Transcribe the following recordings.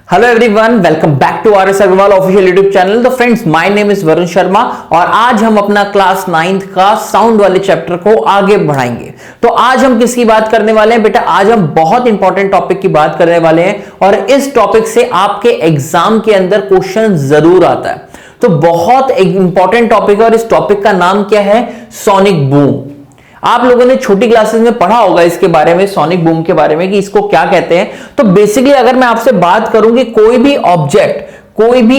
Hello everyone, welcome back to R S Agrawal official YouTube channel. तो friends, my name is Varun Sharma और आज हम अपना क्लास 9th का साउंड वाले चैप्टर को आगे बढ़ाएंगे। तो आज हम किसकी बात करने वाले हैं बेटा? आज हम बहुत इंपॉर्टेंट टॉपिक की बात करने वाले हैं और इस टॉपिक से आपके एग्जाम के अंदर क्वेश्चन जरूर आता है। तो बहुत इंपॉर्टेंट टॉपिक है और इस टॉपिक का नाम क्या है? Sonic boom. आप लोगों ने छोटी क्लासेस में पढ़ा होगा इसके बारे में, सोनिक बूम के बारे में, कि इसको क्या कहते हैं। तो बेसिकली अगर मैं आपसे बात करूं कि कोई भी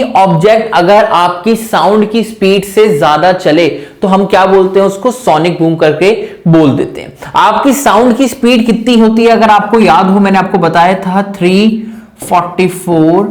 ऑब्जेक्ट अगर आपकी साउंड की स्पीड से ज्यादा चले तो हम क्या बोलते हैं? उसको सोनिक बूम करके बोल देते हैं। आपकी साउंड की स्पीड कितनी होती है? अगर आपको याद हो, मैंने आपको बताया था 344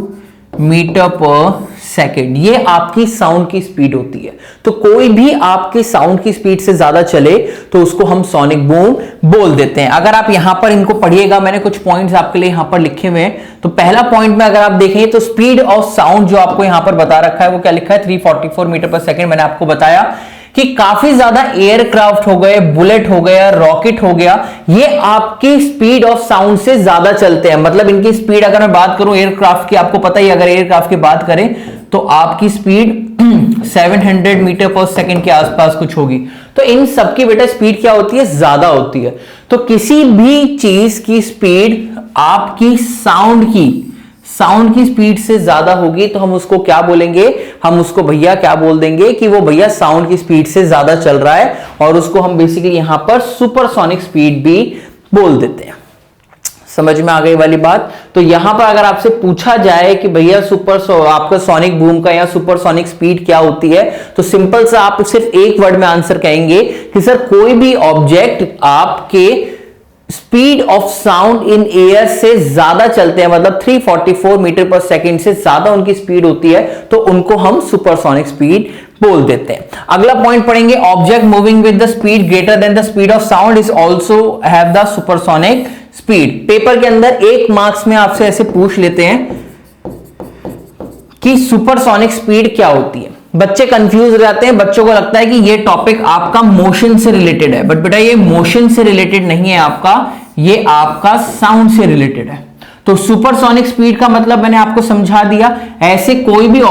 मीटर पर सेकेंड, ये आपकी साउंड की स्पीड होती है। तो कोई भी आपकी साउंड की स्पीड से ज्यादा चले तो उसको हम सोनिक बूम बोल देते हैं। अगर आप यहां पर इनको पढ़िएगा, मैंने कुछ पॉइंट्स आपके लिए यहां पर लिखे हुए हैं। तो पहला पॉइंट में अगर आप देखेंगे तो स्पीड ऑफ साउंड जो आपको यहां पर बता रखा है वो क्या लिखा है? 344 मीटर पर सेकेंड। मैंने आपको बताया कि काफी ज्यादा एयरक्राफ्ट हो गए, बुलेट हो गया, रॉकेट हो गया, ये आपकी स्पीड ऑफ साउंड से ज्यादा चलते हैं। मतलब इनकी स्पीड अगर मैं बात करूं एयरक्राफ्ट की, आपको पता ही, अगर एयरक्राफ्ट की बात करें तो आपकी स्पीड 700 मीटर पर सेकेंड के आसपास कुछ होगी। तो इन सबकी बेटा स्पीड क्या होती है? ज्यादा होती है। तो किसी भी चीज की स्पीड आपकी साउंड की स्पीड से ज्यादा होगी तो हम उसको क्या बोलेंगे? हम उसको भैया क्या बोल देंगे कि वो भैया साउंड की स्पीड से ज्यादा चल रहा है, और उसको हम बेसिकली यहां पर सुपरसोनिक स्पीड भी बोल देते हैं। समझ में आ गई वाली बात? तो यहां पर अगर आपसे पूछा जाए कि भैया आपका सोनिक बूम का या सुपरसोनिक स्पीड क्या होती है, तो सिंपल सा आप सिर्फ एक वर्ड में आंसर कहेंगे कि सर कोई भी ऑब्जेक्ट आपके speed of sound in air से ज्यादा चलते हैं, मतलब 344 मीटर पर सेकेंड से ज्यादा उनकी स्पीड होती है, तो उनको हम सुपरसोनिक स्पीड बोल देते हैं। अगला पॉइंट पढ़ेंगे, object moving with the speed greater than the speed of sound is also have the supersonic speed. Paper के अंदर 1 मार्क्स में आपसे ऐसे पूछ लेते हैं कि सुपरसोनिक स्पीड क्या होती है। बच्चे कंफ्यूज हो जाते हैं, बच्चों को लगता है कि ये टॉपिक आपका मोशन से रिलेटेड है, बट बेटा ये मोशन से रिलेटेड नहीं है आपका, ये आपका साउंड से रिलेटेड है। तो सुपरसोनिक स्पीड का मतलब मैंने आपको समझा दिया, ऐसे कोई भी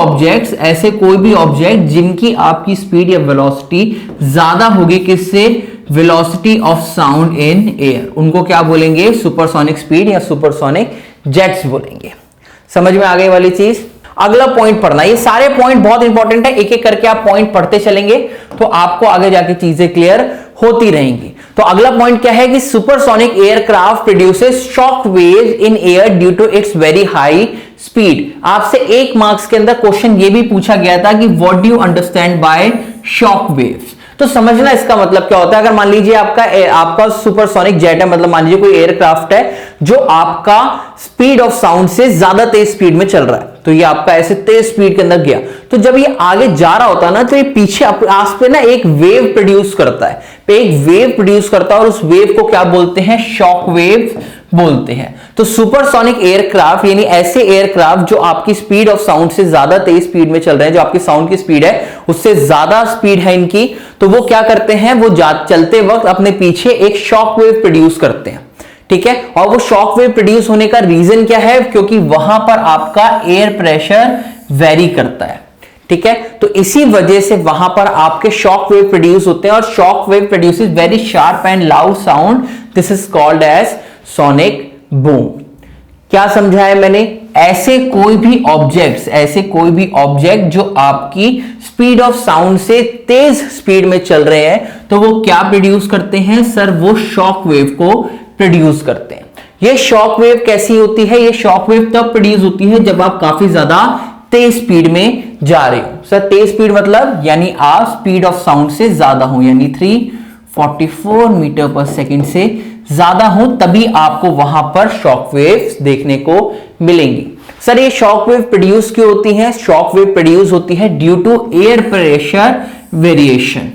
ऑब्जेक्ट जिनकी आपकी स्पीड या वेलोसिटी ज्यादा होगी किससे? Velocity of sound in air, उनको क्या बोलेंगे? सुपरसोनिक स्पीड या सुपरसोनिक जेट्स बोलेंगे। समझ में आ गई वाली चीज? अगला पॉइंट पढ़ना, ये सारे पॉइंट बहुत इंपॉर्टेंट है, एक एक करके आप पॉइंट पढ़ते चलेंगे तो आपको आगे जाके चीजें क्लियर होती रहेंगी। तो अगला पॉइंट क्या है कि supersonic aircraft produces shock waves in air due to its very high speed. आपसे 1 मार्क्स के अंदर क्वेश्चन ये भी पूछा गया था कि what do you understand by shock waves. तो समझना इसका मतलब क्या होता है। अगर मान लीजिए आपका सुपरसोनिक जेट है, मतलब मान लीजिए कोई एयरक्राफ्ट है जो आपका स्पीड ऑफ साउंड से ज्यादा तेज स्पीड में चल रहा है, तो ये आपका ऐसे तेज स्पीड के अंदर गया, तो जब ये आगे जा रहा होता है ना, तो ये पीछे आस पे ना एक वेव प्रोड्यूस करता है, और उस वेव को क्या बोलते हैं? शॉक वेव बोलते हैं। तो सुपरसोनिक एयरक्राफ्ट यानी ऐसे एयरक्राफ्ट जो आपकी स्पीड ऑफ साउंड से ज्यादा तेज स्पीड में चल रहे हैं, जो आपकी साउंड की स्पीड है उससे ज्यादा स्पीड है इनकी, तो वो क्या करते हैं? वो चलते वक्त अपने पीछे एक शॉक वेव प्रोड्यूस करते हैं, ठीक है। और वो शॉक वेव प्रोड्यूस होने का रीजन क्या है? क्योंकि वहां पर आपका एयर प्रेशर वेरी करता है, ठीक है। तो इसी वजह से वहां पर आपके शॉक वेव प्रोड्यूस होते हैं, और shock wave produces very sharp and loud sound, this is called as sonic boom. क्या समझाया मैंने? ऐसे कोई भी ऑब्जेक्ट जो आपकी स्पीड ऑफ साउंड से तेज स्पीड में चल रहे हैं, तो वो क्या प्रोड्यूस करते हैं? सर वो शॉक वेव को प्रोड्यूस करते हैं। ये शॉक वेव कैसी होती है? ये शॉक वेव तब प्रोड्यूस होती है जब आप काफी ज्यादा तेज स्पीड में जा रहे हो। सर तेज स्पीड मतलब यानी आप स्पीड ऑफ साउंड से ज्यादा हो, यानी 344 मीटर पर सेकेंड से ज्यादा हो, तभी आपको वहां पर शॉक वेव्स देखने को मिलेंगी। सर ये शॉक वेव प्रोड्यूस क्यों होती है? शॉक वेव प्रोड्यूस होती है due to air pressure variation.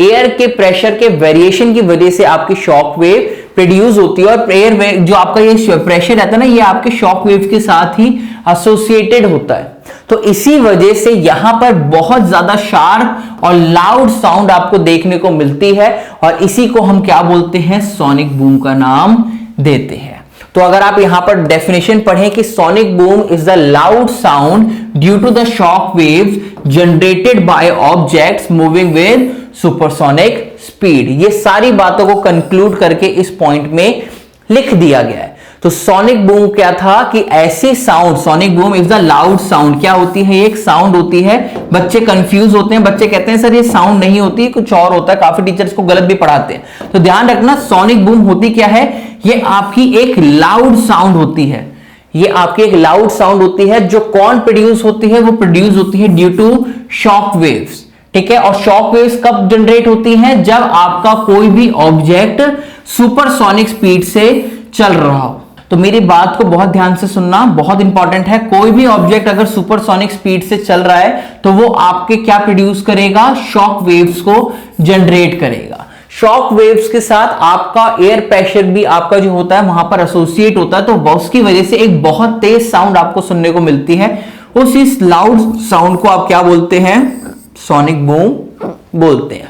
Air के प्रेशर के वेरिएशन की वजह से आपकी शॉक वेव प्रोड्यूस होती है, और एयर जो आपका ये प्रेशर रहता है ना, ये आपके शॉक वेव के साथ ही एसोसिएटेड होता है। तो इसी वजह से यहां पर बहुत ज्यादा शार्प और लाउड साउंड आपको देखने को मिलती है, और इसी को हम क्या बोलते हैं? सोनिक बूम का नाम देते हैं। तो अगर आप यहां पर डेफिनेशन पढ़ें कि sonic boom is the loud sound due to the shock waves generated by objects moving with supersonic speed, ये सारी बातों को कंक्लूड करके इस पॉइंट में लिख दिया गया है। तो सोनिक बूम क्या था कि ऐसी sound, sonic boom is the loud sound, क्या होती है, एक साउंड होती है। बच्चे कंफ्यूज होते हैं, बच्चे कहते हैं सर ये साउंड नहीं होती, कुछ और होता है, काफी टीचर्स को गलत भी पढ़ाते हैं। तो ध्यान रखना, सोनिक बूम होती क्या है, ये आपकी एक लाउड साउंड होती है। ये आपकी एक लाउड साउंड होती है जो कौन प्रोड्यूस होती है, वो प्रोड्यूस होती है ड्यू टू शॉक वेव्स, ठीक है। और शॉक वेव्स कब जनरेट होती हैं, जब आपका कोई भी ऑब्जेक्ट सुपरसोनिक स्पीड से चल रहा हो। तो मेरी बात को बहुत ध्यान से सुनना, बहुत इंपॉर्टेंट है। कोई भी ऑब्जेक्ट अगर सुपरसोनिक स्पीड से चल रहा है तो वो आपके क्या प्रोड्यूस करेगा, शॉक वेव्स को जनरेट करेगा। शॉक वेव्स के साथ आपका एयर प्रेशर भी आपका जो होता है वहां पर एसोसिएट होता है, तो उसकी वजह से एक बहुत तेज साउंड आपको सुनने को मिलती है। उस इस लाउड साउंड को आप क्या बोलते हैं, सोनिक बूम बोलते हैं।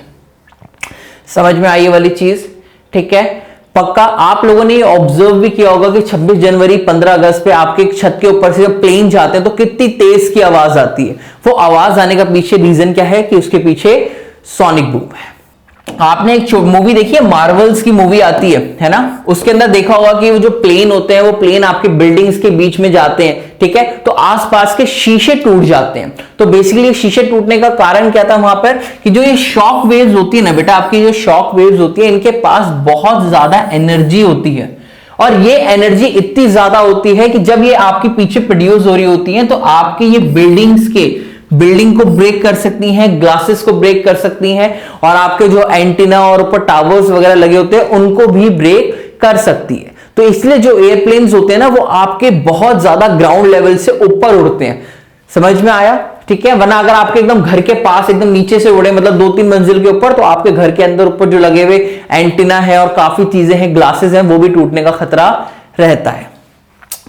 समझ में आई ये वाली चीज, ठीक है। पक्का आप लोगों ने ऑब्जर्व भी किया होगा कि 26 जनवरी 15 अगस्त पे आपके छत के ऊपर से जब प्लेन जाते हैं तो कितनी तेज की आवाज आती है। वो आवाज आने का पीछे रीजन क्या है कि उसके पीछे सोनिक बूम है। आपने एक मूवी देखी है, मार्वल्स की मूवी आती है ना, उसके अंदर देखा होगा कि वो जो प्लेन होते हैं वो प्लेन आपके बिल्डिंग्स के बीच में जाते हैं, ठीक है, तो आसपास के शीशे टूट जाते हैं। तो बेसिकली शीशे टूटने का कारण क्या था वहां पर, कि जो ये शॉक वेव्स होती है ना बेटा, आपकी जो शॉक वेव्स होती है इनके पास बहुत ज्यादा एनर्जी होती है, और ये एनर्जी इतनी ज्यादा होती है कि जब ये आपके पीछे प्रोड्यूस हो रही होती है तो आपकी ये बिल्डिंग को ब्रेक कर सकती हैं, ग्लासेस को ब्रेक कर सकती हैं, और आपके जो एंटीना और ऊपर टावर्स वगैरह लगे होते हैं उनको भी ब्रेक कर सकती है। तो इसलिए जो एयरप्लेन्स होते हैं ना वो आपके बहुत ज्यादा ग्राउंड लेवल से ऊपर उड़ते हैं। समझ में आया, ठीक है। वरना अगर आपके एकदम घर के पास एकदम नीचे से उड़े, मतलब 2-3 मंजिल के ऊपर, तो आपके घर के अंदर ऊपर जो लगे हुए एंटीना है और काफी चीजें हैं, ग्लासेस हैं, वो भी टूटने का खतरा रहता है।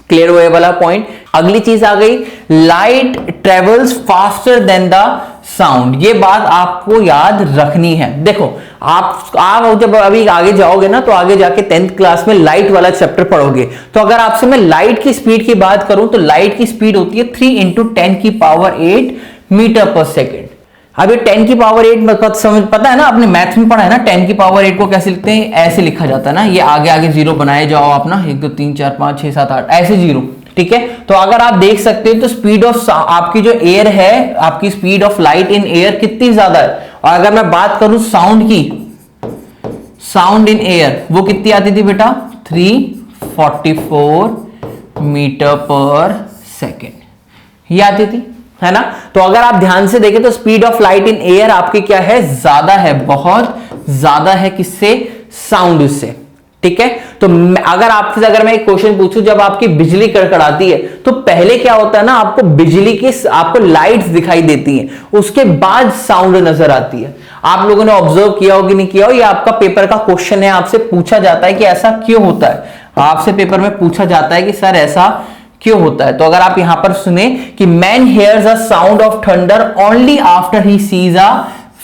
क्लियर हुआ वाला पॉइंट। अगली चीज आ गई, light travels faster than the sound. ये बात आपको याद रखनी है। देखो आप जब अभी आगे जाओगे ना, तो आगे जाके 10th क्लास में लाइट वाला चैप्टर पढ़ोगे, तो अगर आपसे मैं लाइट की स्पीड की बात करूं तो लाइट की स्पीड होती है 3 × 10⁸ मीटर पर सेकेंड। अब ये 10⁸ समझ पता है ना, आपने मैथ में पढ़ा है ना, 10⁸ को कैसे लिखते हैं, ऐसे लिखा जाता है ना, ये आगे आगे जीरो बनाए जाओ आप ना, 1 2 3 4 5 6 7 8 ऐसे जीरो, ठीक है। तो अगर आप देख सकते हैं तो स्पीड ऑफ आपकी जो एयर है, आपकी speed of light in air कितनी ज्यादा है। और अगर मैं बात करूं साउंड की, साउंड इन एयर वो कितनी आती थी बेटा, 344 मीटर पर सेकेंड, ये आती थी, है ना। तो अगर आप ध्यान से देखें तो speed of light in air आपकी क्या है, ज्यादा है, बहुत ज्यादा है, किससे, साउंड से, ठीक है। तो अगर मैं एक क्वेश्चन पूछूं, जब आपकी बिजली कड़कड़ाती है तो पहले क्या होता है ना, आपको बिजली की आपको लाइट्स दिखाई देती हैं, उसके बाद साउंड नजर आती है। आप लोगों ने ऑब्जर्व किया हो कि नहीं किया हो, ये आपका पेपर का क्वेश्चन है, आपसे पूछा जाता है कि ऐसा क्यों होता है, आपसे पेपर में पूछा जाता है कि सर ऐसा क्यों होता है। तो अगर आप यहां पर सुने कि man hairs a sound of thunder only after he sees a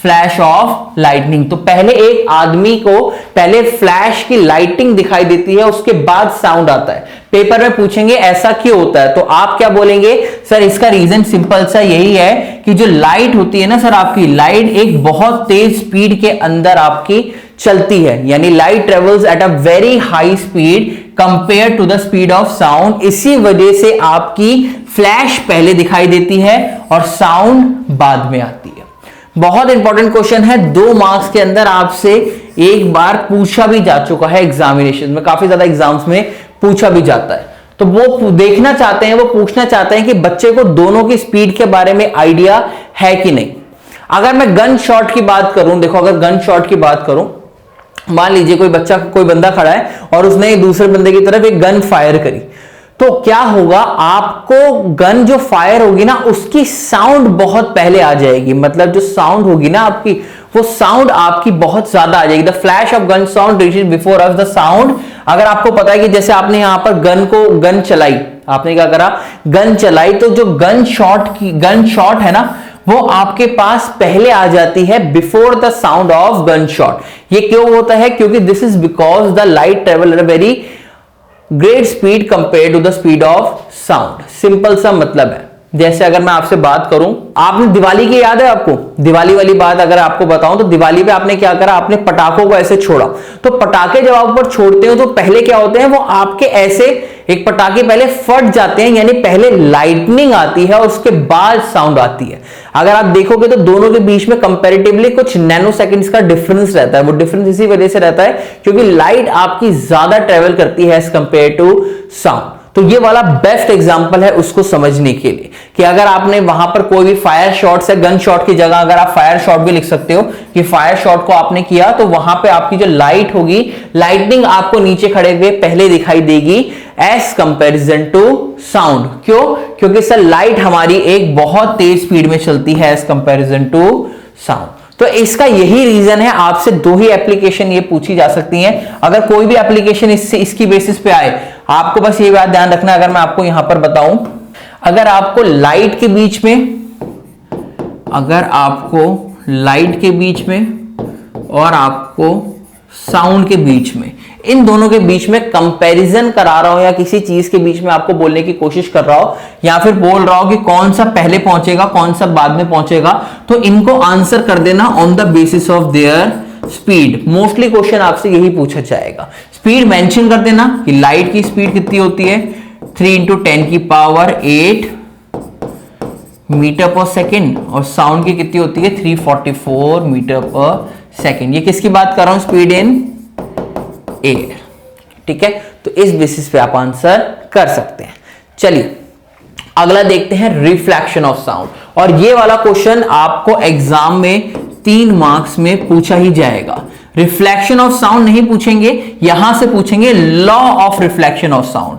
flash of lightning, तो पहले एक आदमी को पहले फ्लैश की लाइटिंग दिखाई देती है, उसके बाद साउंड आता है। पेपर में पूछेंगे ऐसा क्यों होता है, तो आप क्या बोलेंगे, सर इसका रीजन सिंपल सा यही है कि जो लाइट होती है ना सर, आपकी लाइट एक बहुत तेज स्पीड के अंदर आपकी चलती है, यानी light travels at a very high speed compare to the speed of sound. इसी वजह से आपकी फ्लैश पहले दिखाई देती है और साउंड बाद में आती है। बहुत इंपॉर्टेंट क्वेश्चन है, 2 मार्क्स के अंदर आपसे एक बार पूछा भी जा चुका है, एग्जामिनेशन में, काफी ज्यादा एग्जाम्स में पूछा भी जाता है। तो वो देखना चाहते हैं, वो पूछना चाहते हैं कि बच्चे को दोनों की स्पीड के बारे में आइडिया है कि नहीं। अगर मैं गन शॉट की बात करूं, देखो अगर गन शॉट की बात करूं, मान लीजिए कोई बंदा खड़ा है और उसने दूसरे बंदे की तरफ एक गन फायर करी, तो क्या होगा, आपको गन जो फायर होगी ना उसकी साउंड बहुत पहले आ जाएगी, मतलब जो साउंड होगी ना आपकी, वो साउंड आपकी बहुत ज्यादा आ जाएगी। The flash of gun sound reaches before us the sound. अगर आपको पता है कि जैसे आपने यहां पर गन चलाई, आपने क्या करा, गन चलाई, तो जो गन शॉट है ना वो आपके पास पहले आ जाती है before the sound of gun shot. ये क्यों होता है, क्योंकि this is because the light travel at a very great speed compare to the speed of sound. Simple सा मतलब है, जैसे अगर मैं आपसे बात करूं, आपने दिवाली की याद है आपको, दिवाली वाली बात अगर आपको बताऊं तो दिवाली पे आपने क्या करा, आपने पटाखों को ऐसे छोड़ा। तो पटाखे जब आप ऊपर छोड़ते हो तो पहले क्या होते हैं, वो आपके ऐसे एक पटाखे पहले फट जाते हैं, यानी पहले लाइटनिंग आती है और उसके बाद साउंड आती है। अगर आप देखोगे तो दोनों के बीच में कंपैरेटिवली कुछ नैनो सेकंड्स का डिफरेंस रहता है। वो डिफरेंस इसी वजह से रहता है क्योंकि लाइट आपकी ज्यादा ट्रेवल करती है एज कंपेयर टू साउंड। तो ये वाला बेस्ट एग्जांपल है उसको समझने के लिए कि अगर आपने वहां पर कोई भी फायर शॉट से, गन शॉट की जगह अगर आप फायर शॉट भी लिख सकते हो कि फायर शॉट को आपने किया, तो वहां पे आपकी जो लाइट होगी, लाइटनिंग आपको नीचे खड़े हुए पहले दिखाई देगी एज कंपैरिजन टू साउंड। क्यों? क्योंकि सर लाइट हमारी एक बहुत तेज स्पीड में चलती है एज कंपैरिजन टू साउंड। तो इसका यही रीजन है, आपसे दो ही एप्लीकेशन ये पूछी जा सकती हैं। अगर कोई भी एप्लीकेशन इसकी बेसिस पे आए, आपको बस ये बात ध्यान रखना। अगर मैं आपको यहां पर बताऊं, अगर आपको लाइट के बीच में और आपको साउंड के बीच में, इन दोनों के बीच में कंपैरिजन करा रहा हूं या किसी चीज के बीच में आपको बोलने की कोशिश कर रहा हूं या फिर बोल रहा हूं कि कौन सा पहले पहुंचेगा कौन सा बाद में पहुंचेगा, तो इनको आंसर कर देना on the basis of their speed. Mostly question आपसे यही पूछा जाएगा। स्पीड मेंशन कर देना कि लाइट की स्पीड कितनी होती है, 3 × 10⁸ मीटर पर सेकेंड, और साउंड की कितनी होती है, 344 मीटर पर सेकेंड। ये किसकी बात कर रहा हूं, स्पीड इन एयर। ठीक है, तो इस बेसिस पे आप आंसर कर सकते हैं। चलिए अगला देखते हैं, रिफ्लेक्शन ऑफ साउंड। और ये वाला क्वेश्चन आपको एग्जाम में 3 मार्क्स में पूछा ही जाएगा। रिफ्लेक्शन ऑफ साउंड नहीं पूछेंगे, यहां से पूछेंगे law of reflection of sound.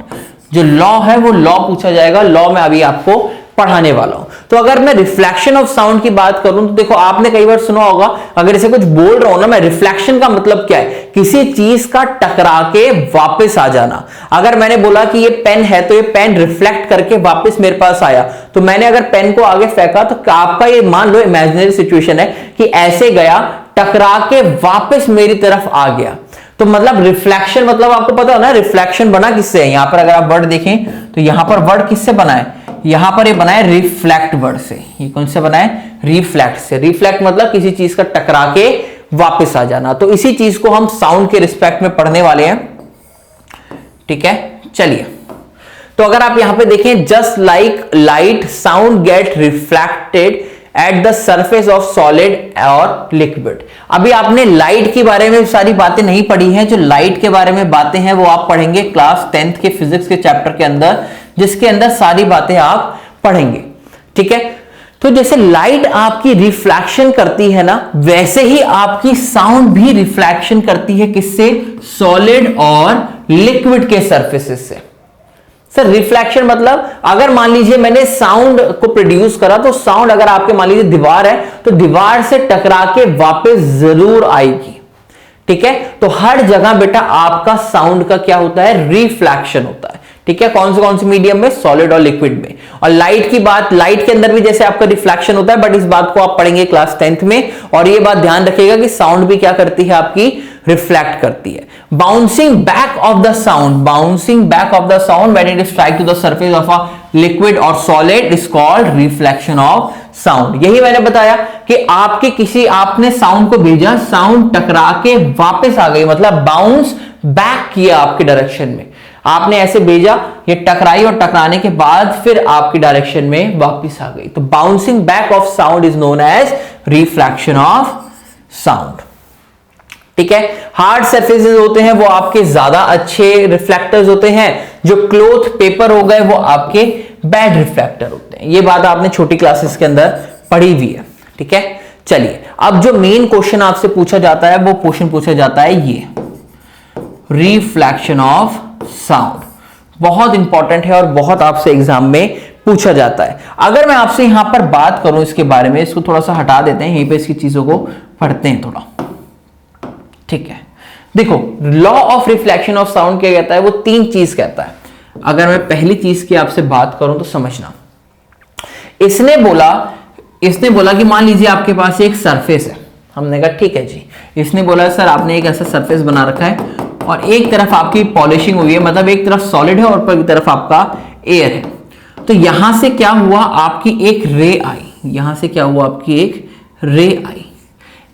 जो लॉ है वो लॉ पूछा जाएगा, लॉ में अभी आपको पढ़ाने वाला हूं। तो अगर मैं रिफ्लेक्शन ऑफ साउंड की बात करूं तो देखो, आपने कई बार सुना होगा, अगर इसे कुछ बोल रहा हूं ना मैं, रिफ्लेक्शन का मतलब क्या है, किसी चीज का टकरा के वापस आ जाना। अगर मैंने बोला कि ये पेन है तो ये पेन रिफ्लेक्ट करके वापस मेरे पास आया, तो मैंने अगर पेन को आगे फेंका तो आपका ये मान लो इमेजिनरी सिचुएशन है कि ऐसे गया, टकरा के वापस मेरी तरफ आ गया। तो मतलब रिफ्लेक्शन मतलब आपको पता हो ना, रिफ्लेक्शन बना किससे है। यहां पर अगर आप वर्ड देखें तो यहां पर वर्ड किससे बना है, यहां पर ये बना है रिफ्लेक्ट वर्ड से। ये कौन से बना है, रिफ्लेक्ट से। रिफ्लेक्ट मतलब किसी चीज का टकरा के वापस आ जाना। तो इसी चीज को हम साउंड के रिस्पेक्ट में पढ़ने वाले हैं। ठीक है, चलिए तो अगर आप यहां पे देखें, just like light sound gate reflected at the surface of solid और लिक्विड। अभी आपने लाइट के बारे में सारी बातें नहीं पढ़ी हैं। जो लाइट के बारे में बातें हैं वो आप पढ़ेंगे क्लास 10th के फिजिक्स के चैप्टर के अंदर, जिसके अंदर सारी बातें आप पढ़ेंगे। ठीक है, तो जैसे लाइट आपकी रिफ्लेक्शन करती है ना, वैसे ही आपकी साउंड भी रिफ्लेक्शन करती है। किससे, सॉलिड और लिक्विड के सरफेसेस से। सर रिफ्लेक्शन मतलब, अगर मान लीजिए मैंने साउंड को प्रोड्यूस करा, तो साउंड अगर आपके मान लीजिए दीवार है तो दीवार से टकरा के वापस जरूर आएगी। ठीक है, तो हर जगह बेटा आपका साउंड का क्या होता है, रिफ्लेक्शन होता है। ठीक है, कौन से मीडियम में, सॉलिड और लिक्विड में। और लाइट की बात, लाइट के अंदर भी जैसे आपका रिफ्लेक्शन होता है, बट इस बात को आप पढ़ेंगे क्लास 10th में। और ये बात ध्यान रखिएगा कि साउंड भी क्या करती है, आपकी रिफ्लेक्ट करती है। Bouncing back of the sound, bouncing back of the sound when it is strike to the surface of a liquid और solid is called reflection of sound. यही मैंने बताया कि आपने साउंड को भेजा, साउंड टकरा के वापस आ गई, मतलब बाउंस बैक किया आपके डायरेक्शन में। आपने ऐसे भेजा, ये टकराई और टकराने के बाद फिर आपकी डायरेक्शन में वापस आ गई। तो bouncing back of sound is known as reflection of sound. ठीक है, हार्ड सरफेसेस होते हैं वो आपके ज्यादा अच्छे रिफ्लेक्टर्स होते हैं। जो क्लॉथ पेपर हो गए वो आपके बैड रिफ्लेक्टर होते हैं। ये बात आपने छोटी क्लासेस के अंदर पढ़ी हुई है। ठीक है, चलिए अब जो मेन क्वेश्चन आपसे पूछा जाता है वो क्वेश्चन पूछा जाता है ये रिफ्लेक्शन ऑफ साउंड। बहुत इंपॉर्टेंट है और बहुत आपसे एग्जाम में पूछा जाता है। अगर मैं आपसे यहां पर बात करूं इसके बारे में, इसको थोड़ा सा हटा देते हैं, यहीं पे इसकी चीजों को पढ़ते हैं थोड़ा। ठीक है, देखो law of reflection of sound क्या कहता है, वो 3 चीज कहता है। अगर मैं पहली चीज की आपसे बात करूं तो समझना, इसने बोला कि मान लीजिए आपके पास एक सरफेस है। हमने कहा ठीक है जी, इसने बोला सर आपने एक ऐसा सरफेस बना रखा है और एक तरफ आपकी पॉलिशिंग हुई है, मतलब एक तरफ सॉलिड है और ऊपर की तरफ आपका एयर है। तो यहां से क्या हुआ, आपकी एक रे आई, यहां से क्या हुआ, आपकी एक रे आई।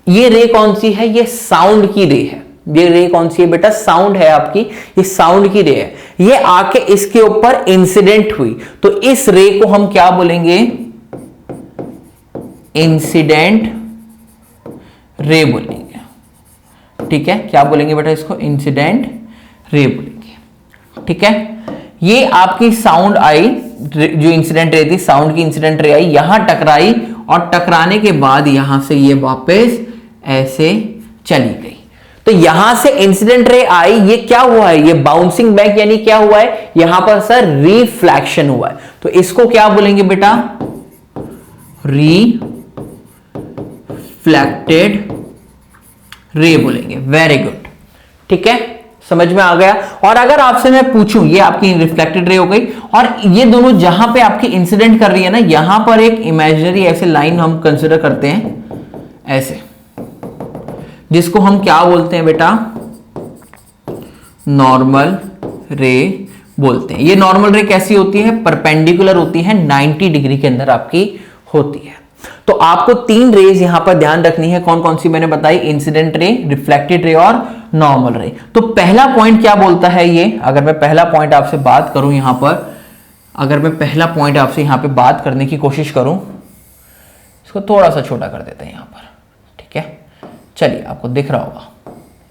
ये रे कौन सी है, ये साउंड की रे है। ये रे कौन सी है बेटा, साउंड है आपकी, ये साउंड की रे है। ये आके इसके ऊपर इंसिडेंट हुई, तो इस रे को हम क्या बोलेंगे, इंसिडेंट रे बोलेंगे। ठीक है, क्या बोलेंगे बेटा इसको, इंसिडेंट रे बोलेंगे। ठीक है, ये आपकी साउंड आई, जो इंसिडेंट रे थी, साउंड की इंसिडेंट रे आई, यहां टकराई और टकराने के बाद यहां से ये वापस ऐसे चली गई। तो यहां से इंसिडेंट रे आई, ये क्या हुआ है, ये बाउंसिंग बैक, यानी क्या हुआ है, यहां पर सर रिफ्लैक्शन हुआ है। तो इसको क्या बोलेंगे बेटा, रिफ्लेक्टेड रे बोलेंगे। वेरी गुड, ठीक है, समझ में आ गया। और अगर आपसे मैं पूछूं, ये आपकी रिफ्लेक्टेड रे हो गई, और ये दोनों जहां पे आपकी इंसिडेंट कर रही है ना, यहां पर एक इमेजिनरी ऐसे लाइन हम कंसिडर करते हैं ऐसे, जिसको हम क्या बोलते हैं बेटा, नॉर्मल रे बोलते हैं। ये नॉर्मल रे कैसी होती है, परपेंडिकुलर होती है, 90 डिग्री के अंदर आपकी होती है। तो आपको 3 रेज यहां पर ध्यान रखनी है, कौन कौन सी मैंने बताई, इंसिडेंट रे, रिफ्लेक्टेड रे और नॉर्मल रे। तो पहला पॉइंट क्या बोलता है ये, अगर मैं पहला पॉइंट आपसे बात करूं यहां पर, अगर मैं पहला पॉइंट आपसे यहां पे बात करने की कोशिश करूं, इसको थोड़ा सा छोटा कर देते हैं यहां पर, ठीक है, चलिए आपको दिख रहा होगा,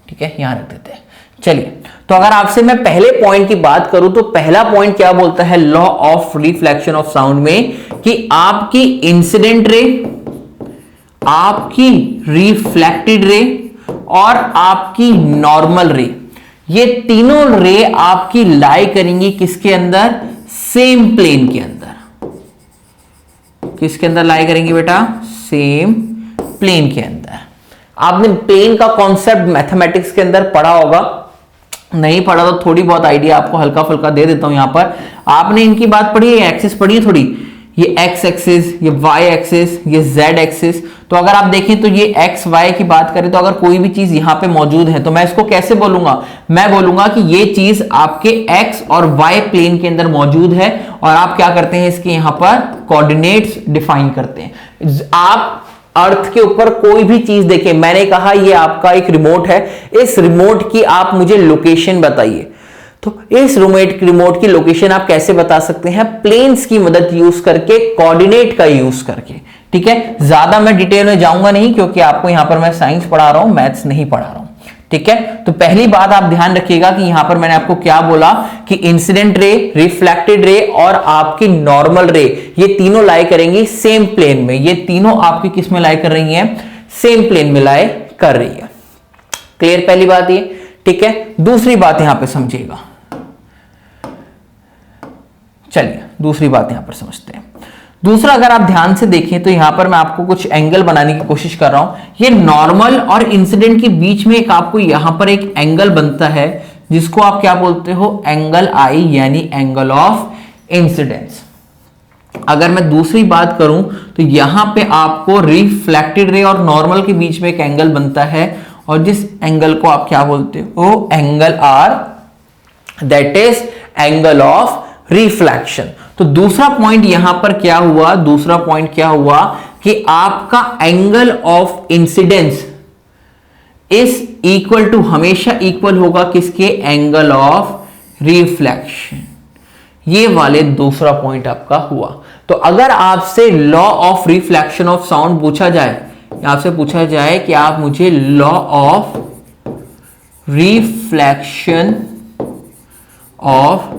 ठीक है, यहां रख देते हैं। चलिए, तो अगर आपसे मैं पहले पॉइंट की बात करूं, तो पहला पॉइंट क्या बोलता है, law of reflection of sound में, कि आपकी इंसिडेंट रे, आपकी रिफ्लेक्टेड रे और आपकी नॉर्मल रे, ये तीनों रे आपकी लाई करेंगी किसके अंदर, सेम प्लेन के अंदर। किसके अंदर लाई करेंगी बेटा, सेम प्लेन के अंदर। आपने प्लेन का कॉन्सेप्ट मैथमेटिक्स के अंदर पढ़ा होगा, नहीं पढ़ा तो थोड़ी बहुत आइडिया आपको हल्का फुल्का दे देता हूं। यहां पर आपने इनकी बात पढ़ी है, एक्सिस पढ़ी है थोड़ी, ये एक्स एक्सिस, ये वाई एक्सिस, ये जेड एक्सिस। तो अगर आप देखें तो ये एक्स वाई की बात करें, तो अगर कोई भी चीज यहां पे मौजूद है तो मैं इसको कैसे बोलूंगा, मैं बोलूंगा कि ये चीज आपके एक्स और वाई प्लेन के अंदर मौजूद है, और आप क्या करते हैं, इसके यहां पर कोऑर्डिनेट्स डिफाइन करते हैं। आप अर्थ के ऊपर कोई भी चीज देखें, मैंने कहा ये आपका एक रिमोट है, इस रिमोट की आप मुझे लोकेशन बताइए, तो इस रिमोट की लोकेशन आप कैसे बता सकते हैं, प्लेन्स की मदद यूज करके, कोऑर्डिनेट का यूज करके। ठीक है, ज्यादा मैं डिटेल में जाऊंगा नहीं, क्योंकि आपको यहां पर मैं साइंस पढ़ा रहा हूं, मैथ्स नहीं पढ़ा रहा हूं। ठीक है, तो पहली बात आप ध्यान रखिएगा कि यहां पर मैंने आपको क्या बोला, कि इंसिडेंट रे, रिफ्लेक्टेड रे और आपकी नॉर्मल रे, ये तीनों लाई करेंगी सेम प्लेन में। ये तीनों आपकी किस में लाई कर रही हैं, सेम प्लेन में लाई कर रही है। क्लियर पहली बात ये, ठीक है। दूसरी बात यहां पे समझिएगा, चलिए दूसरी बात यहां पर समझते हैं। दूसरा, अगर आप ध्यान से देखें तो यहां पर मैं आपको कुछ एंगल बनाने की कोशिश कर रहा हूं। ये नॉर्मल और इंसिडेंट के बीच में एक आपको यहां पर एक एंगल बनता है, जिसको आप क्या बोलते हो, एंगल आई, यानी एंगल ऑफ इंसिडेंस। अगर मैं दूसरी बात करूं तो यहां पे आपको रिफ्लेक्टेड रे और नॉर्मल के बीच में एक एंगल बनता है, और जिस एंगल को आप क्या बोलते हो, angle r, that is angle of reflection. तो दूसरा पॉइंट यहां पर क्या हुआ, दूसरा पॉइंट क्या हुआ, कि आपका angle of incidence is equal to, हमेशा इक्वल होगा किसके, एंगल ऑफ रिफ्लेक्शन। ये वाले दूसरा पॉइंट आपका हुआ। तो अगर आपसे law of reflection of sound पूछा जाए, आपसे पूछा जाए कि आप मुझे law of reflection of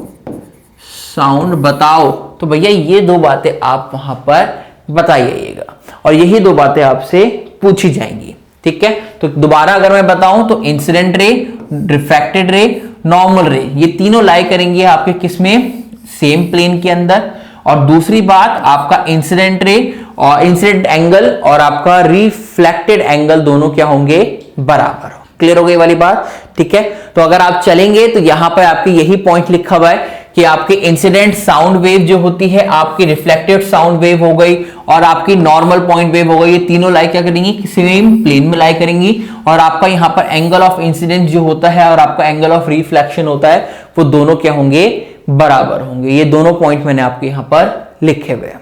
sound बताओ, तो भैया ये दो बातें आप वहां पर बताइएगा, और यही दो बातें आपसे पूछी जाएंगी। ठीक है, तो दोबारा अगर मैं बताऊं तो incident ray, reflected ray, normal रे, ये तीनों लाई करेंगे आपके किसमें, सेम प्लेन के अंदर। और दूसरी बात, आपका इंसिडेंट रे और इंसिडेंट एंगल और आपका रिफ्लेक्टेड एंगल दोनों क्या होंगे, बराबर। क्लियर हो गई वाली बात, ठीक है। तो अगर आप चलेंगे तो यहां पर आपकी यही पॉइंट लिखा हुआ है कि आपकी इंसिडेंट साउंड वेव जो होती है, आपकी रिफ्लेक्टेड साउंड वेव हो गई और आपकी नॉर्मल पॉइंट वेव हो गई, ये तीनों लाई क्या करेंगी, सेम प्लेन में लाई करेंगी। और आपका यहां पर एंगल ऑफ इंसिडेंस जो होता है और आपका एंगल ऑफ रिफ्लेक्शन होता है, वो दोनों क्या होंगे, बराबर होंगे। ये दोनों पॉइंट मैंने आपके यहां पर लिखे हुए हैं,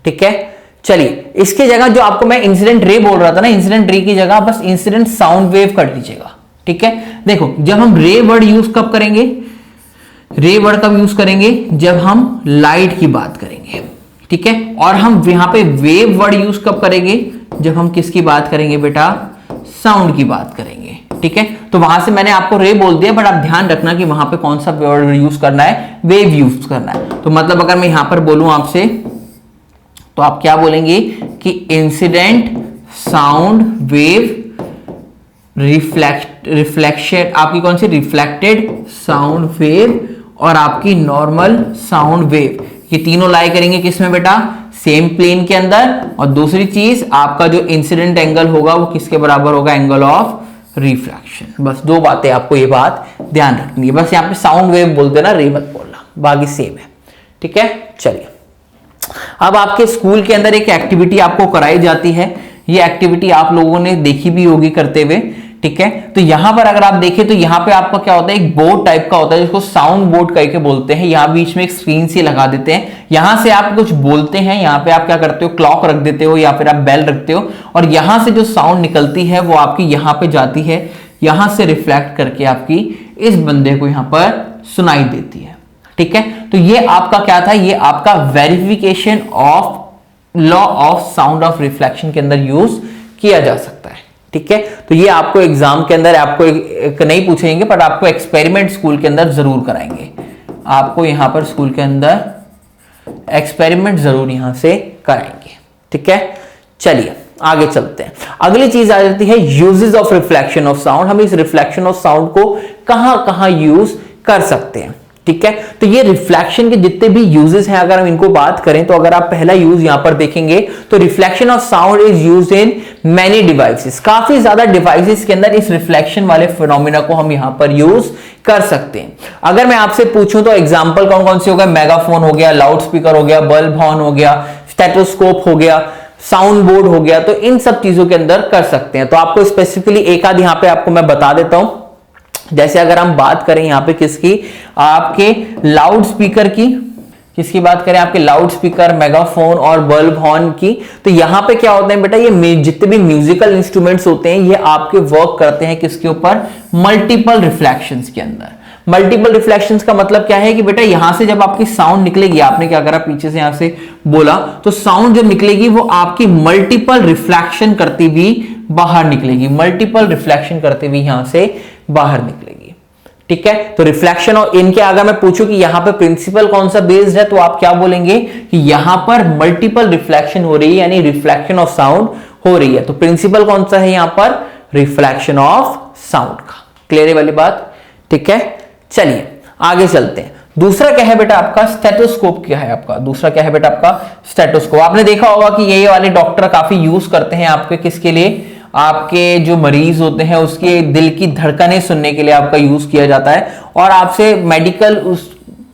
ठीक है। चलिए, इसकी जगह जो आपको मैं इंसिडेंट रे बोल रहा था ना, इंसिडेंट रे की जगह बस इंसिडेंट साउंड वेव कर लीजिएगा, ठीक है। देखो, जब हम रे वर्ड यूज कब करेंगे, रे वर्ड कब यूज करेंगे, जब हम लाइट की बात करेंगे, ठीक है। और हम यहां पे वेव वर्ड यूज कब करेंगे, जब हम किसकी बात करेंगे बेटा, साउंड की बात करेंगे, ठीक है। तो वहां से मैंने आपको रे बोल दिया, बट आप ध्यान रखना कि वहां पे कौन सा वर्ड यूज करना है, वेव यूज करना है। तो मतलब अगर मैं यहां पर बोलूं आपसे, तो आप क्या बोलेंगे कि इंसिडेंट साउंड वेव रिफ्लेक्शन, आपकी कौन सी, रिफ्लेक्टेड साउंड वेव और आपकी नॉर्मल साउंड वेव, ये तीनों लाई करेंगे किसमें बेटा, सेम प्लेन के अंदर। और दूसरी चीज, आपका जो इंसिडेंट एंगल होगा वो किसके बराबर होगा, एंगल ऑफ रिफ्रैक्शन। बस दो बातें आपको ये बात ध्यान रखनी है, बस यहाँ पे साउंड वेव बोलते ना, रे मत बोलना, बाकी सेम है, ठीक है। चलिए, अब आपके स्कूल के अंदर एक एक्टिविटी आपको कराई जाती है, ये एक्टिविटी आप लोगों ने देखी भी होगी करते हुए, ठीक है। तो यहां पर अगर आप देखें तो यहां पे आपका क्या होता है, एक बोर्ड टाइप का होता है जिसको साउंड बोर्ड कह के बोलते हैं। यहां बीच में एक स्क्रीन सी लगा देते हैं, यहां से आप कुछ बोलते हैं, यहां पे आप क्या करते हो, क्लॉक रख देते हो या फिर आप बेल रखते हो, और यहां से जो साउंड निकलती है वो आपकी यहां पे जाती है, यहां से रिफ्लेक्ट करके आपकी इस बंदे को यहां पर सुनाई देती है, ठीक है। तो ये आपका क्या था, ये आपका verification of law of sound of reflection के अंदर यूज किया जा सकता है, ठीक है। तो ये आपको एग्जाम के अंदर आपको एक नहीं पूछेंगे, पर आपको एक्सपेरिमेंट स्कूल के अंदर जरूर कराएंगे, आपको यहां पर स्कूल के अंदर एक्सपेरिमेंट जरूर यहां से कराएंगे, ठीक है। चलिए आगे चलते हैं, अगली चीज आ जाती है uses of reflection of sound. हम इस रिफ्लेक्शन ऑफ साउंड को कहां कहां यूज कर सकते हैं, ठीक है। तो ये रिफ्लेक्शन के जितने भी यूजेस हैं, अगर हम इनको बात करें तो अगर आप पहला यूज यहां पर देखेंगे तो reflection of sound is used in many devices, काफी ज्यादा डिवाइसेस के अंदर इस रिफ्लेक्शन वाले फिनोमिना को हम यहां पर यूज कर सकते हैं। अगर मैं आपसे पूछूं तो एग्जांपल कौन कौन से हो गए, मेगाफोन हो गया, लाउड स्पीकर हो गया, बल्ब हॉर्न हो गया, स्टेथोस्कोप हो गया, साउंड बोर्ड हो गया, तो इन सब चीजों के अंदर कर सकते हैं। तो आपको स्पेसिफिकली एक आध यहां पे आपको मैं बता देता हूं। जैसे अगर हम बात करें यहां पे किसकी, आपके लाउड स्पीकर की, किसकी बात करें, आपके लाउड स्पीकर, मेगाफोन और बल्ब हॉर्न की, तो यहां पे क्या होता है बेटा, ये जितने भी म्यूजिकल इंस्ट्रूमेंट्स होते हैं ये आपके वर्क करते हैं किसके ऊपर, मल्टीपल रिफ्लेक्शंस के अंदर। मल्टीपल रिफ्लेक्शंस का मतलब क्या है कि बेटा यहां से जब आपकी साउंड निकलेगी, आपने क्या करा, पीछे से यहां से बोला, तो साउंड जब निकलेगी वो आपकी मल्टीपल रिफ्लेक्शन करती हुई बाहर निकलेगी, मल्टीपल रिफ्लेक्शन करते हुए यहां से बाहर निकलेगी, ठीक है। तो रिफ्लेक्शन, और इनके अगर मैं पूछूं कि यहां पे प्रिंसिपल कौन सा बेस्ड है, तो आप क्या बोलेंगे कि यहां पर मल्टीपल रिफ्लेक्शन हो रही है, यानी रिफ्लेक्शन ऑफ साउंड हो रही है। तो प्रिंसिपल कौन सा है यहां पर, रिफ्लेक्शन ऑफ साउंड का। क्लियर है वाली बात, ठीक है। चलिए आगे चलते हैं। दूसरा क्या है बेटा आपका, स्टेथोस्कोप क्या है आपका, दूसरा क्या है बेटा आपका, स्टेथोस्कोप। आपने देखा होगा कि ये वाले डॉक्टर काफी यूज करते हैं आपके किसके लिए, आपके जो मरीज होते हैं उसके दिल की धड़कनें सुनने के लिए आपका यूज किया जाता है, और आपसे मेडिकल उस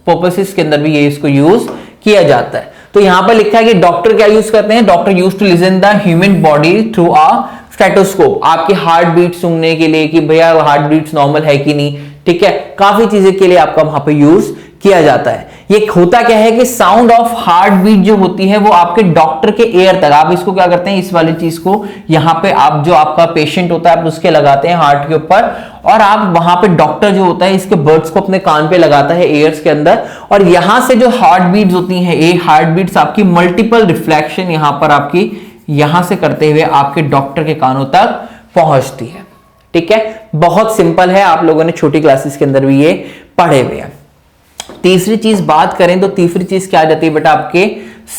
पर्पसेस के अंदर भी ये इसको यूज किया जाता है। तो यहां पर लिखा है कि डॉक्टर क्या यूज करते हैं, doctor use to listen the human body through a stethoscope, आपकी हार्ट बीट सुनने के लिए कि भैया हार्ट बीट्स नॉर्मल है कि नहीं, ठीक है। काफी चीजें के लिए आपका वहां पे यूज किया जाता है। ये होता क्या है कि साउंड ऑफ हार्ट बीट जो होती है वो आपके डॉक्टर के एयर तक, आप इसको क्या करते हैं, इस वाली चीज को यहां पे आप जो आपका पेशेंट होता है आप उसके लगाते हैं हार्ट के ऊपर, और आप वहां पे डॉक्टर जो होता है इसके बर्ड्स को अपने कान पे लगाता है एयर्स के अंदर, और यहां से जो हार्ट बीट्स होती हैं, ये हार्ट बीट्स आपकी मल्टीपल रिफ्लेक्शन यहां पर आपकी यहां से करते हुए आपके डॉक्टर के कानों तक पहुंचती है, ठीक है। बहुत सिंपल है, आप लोगों ने छोटी क्लासेस के अंदर भी ये पढ़े हुए हैं। तीसरी चीज बात करें तो तीसरी चीज क्या आ जाती है बेटा, आपके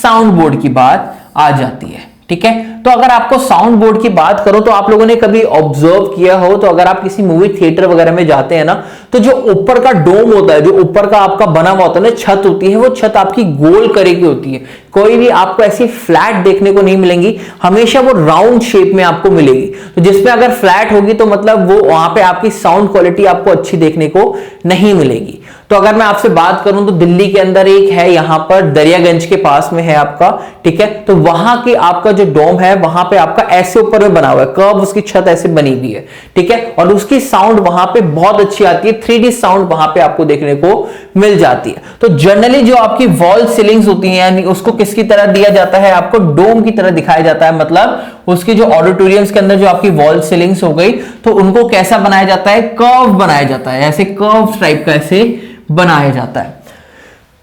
साउंड बोर्ड की बात आ जाती है, ठीक है। तो अगर आपको साउंड बोर्ड की बात करो तो आप लोगों ने कभी ऑब्जर्व किया हो, तो अगर आप किसी मूवी थिएटर वगैरह में जाते हैं ना, तो जो ऊपर का डोम होता है, जो ऊपर का आपका बना हुआ होता है ना, छत होती है, वो छत आपकी गोल करे की होती है, कोई भी आपको ऐसी फ्लैट देखने को नहीं मिलेंगी, हमेशा वो राउंड शेप में आपको मिलेगी। तो जिसमें अगर फ्लैट होगी तो मतलब वो वहां पे आपकी साउंड क्वालिटी आपको अच्छी देखने को नहीं मिलेगी। तो अगर मैं आपसे बात करूं तो दिल्ली के अंदर एक है, यहां पर दरियागंज के पास में है आपका, ठीक है। तो वहां की आपका जो डोम है वहां पे आपका ऐसे ऊपर में बना हुआ है, कर्व उसकी छत ऐसे बनी हुई है, ठीक है। और उसकी साउंड वहां पे बहुत अच्छी आती है, 3D साउंड वहां पे आपको देखने को मिल जाती है। तो जनरली जो आपकी वॉल सीलिंग्स होती है यानी उसको किसकी तरह दिया जाता है, आपको डोम की तरह दिखाया जाता है। मतलब उसकी जो ऑडिटोरियम्स के अंदर जो आपकी वॉल सीलिंग्स हो गई तो उनको कैसा बनाया जाता है, कर्व बनाया जाता है, ऐसे कर्व टाइप का ऐसे बनाया जाता है।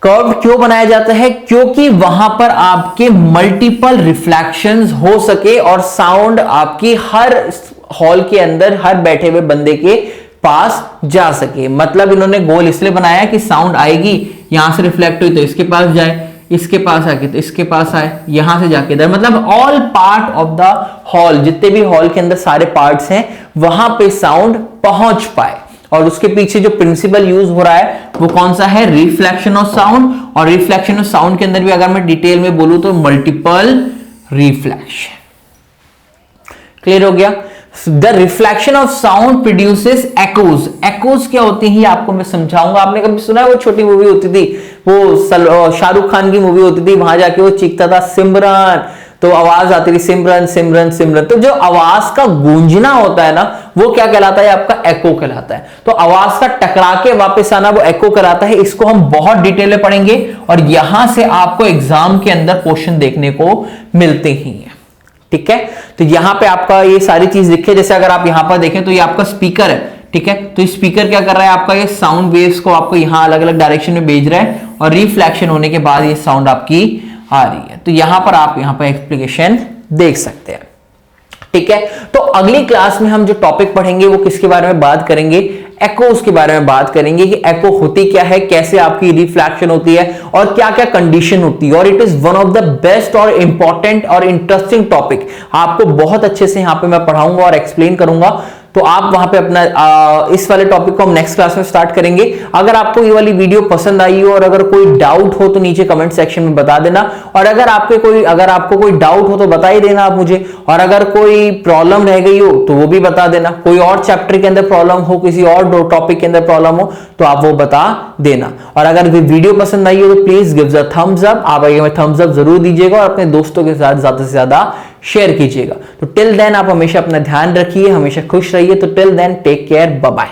कर्व क्यों बनाया जाता है, क्योंकि वहां पर आपके मल्टीपल रिफ्लेक्शंस हो सके और साउंड आपकी हर हॉल के अंदर हर बैठे हुए बंदे के पास जा सके। मतलब इन्होंने गोल इसलिए बनाया कि साउंड आएगी, यहां से रिफ्लेक्ट हुई तो इसके पास जाए, इसके पास आके तो इसके पास आए, यहां से जाके इधर, मतलब all part of the hall, जितने भी हॉल के अंदर सारे पार्ट्स हैं वहां पे साउंड पहुंच पाए। और उसके पीछे जो प्रिंसिपल यूज हो रहा है वो कौन सा है, रिफ्लेक्शन ऑफ साउंड। और रिफ्लेक्शन ऑफ साउंड के अंदर भी अगर मैं डिटेल में बोलूं तो मल्टीपल रिफ्लेक्शन। क्लियर हो गया। The reflection of sound produces echoes. Echoes क्या होती है आपको मैं समझाऊंगा। आपने कभी सुना है वो छोटी मूवी होती थी, वो शाहरुख खान की मूवी होती थी, वहां जाके वो चीखता था सिमरन, तो आवाज आती थी सिमरन सिमरन सिमरन। तो जो आवाज का गूंजना होता है ना वो क्या कहलाता है, आपका एको कहलाता है। तो आवाज का टकरा के वापस आना वो एको कहलाता है। इसको हम बहुत डिटेल में पढ़ेंगे और यहां से आपको एग्जाम के अंदर क्वेश्चन देखने को मिलते ही हैं, ठीक है। तो यहां पे आपका ये सारी चीज दिखे, जैसे अगर आप यहां पर देखें तो ये आपका स्पीकर है, ठीक है। तो स्पीकर क्या कर रहा है, आपका ये साउंड वेव्स को आपको यहां अलग अलग डायरेक्शन में भेज रहा है और रिफ्लेक्शन होने के बाद ये साउंड आपकी आ रही है। तो यहां पर आप यहां पर एक्सप्लिकेशन देख सकते हैं, ठीक है। तो अगली क्लास में हम जो टॉपिक पढ़ेंगे वो किसके बारे में बात करेंगे, एकोस के बारे में बात करेंगे कि एको होती क्या है, कैसे आपकी रिफ्लेक्शन होती है और क्या क्या कंडीशन होती है। और it is one of the best और इंपॉर्टेंट और इंटरेस्टिंग टॉपिक, आपको बहुत अच्छे से यहां पे मैं पढ़ाऊंगा और एक्सप्लेन करूंगा। तो आप वहां पे अपना इस वाले टॉपिक को हम नेक्स्ट क्लास में स्टार्ट करेंगे। अगर आपको ये वाली वीडियो पसंद आई हो और अगर कोई डाउट हो तो नीचे कमेंट सेक्शन में बता देना। और अगर आपको कोई डाउट हो तो बता ही देना आप मुझे। और अगर कोई प्रॉब्लम रह गई हो तो वो भी बता देना। कोई और चैप्टर के अंदर प्रॉब्लम हो, किसी और टॉपिक के अंदर प्रॉब्लम हो तो आप वो बता देना। और अगर वीडियो पसंद आई हो तो please give a thumbs up. आप थम्स अप जरूर दीजिएगा और अपने दोस्तों के साथ ज्यादा से ज्यादा शेयर कीजिएगा। तो टिल देन आप हमेशा अपना ध्यान रखिए, हमेशा खुश रहिए। तो till then take care, bye bye.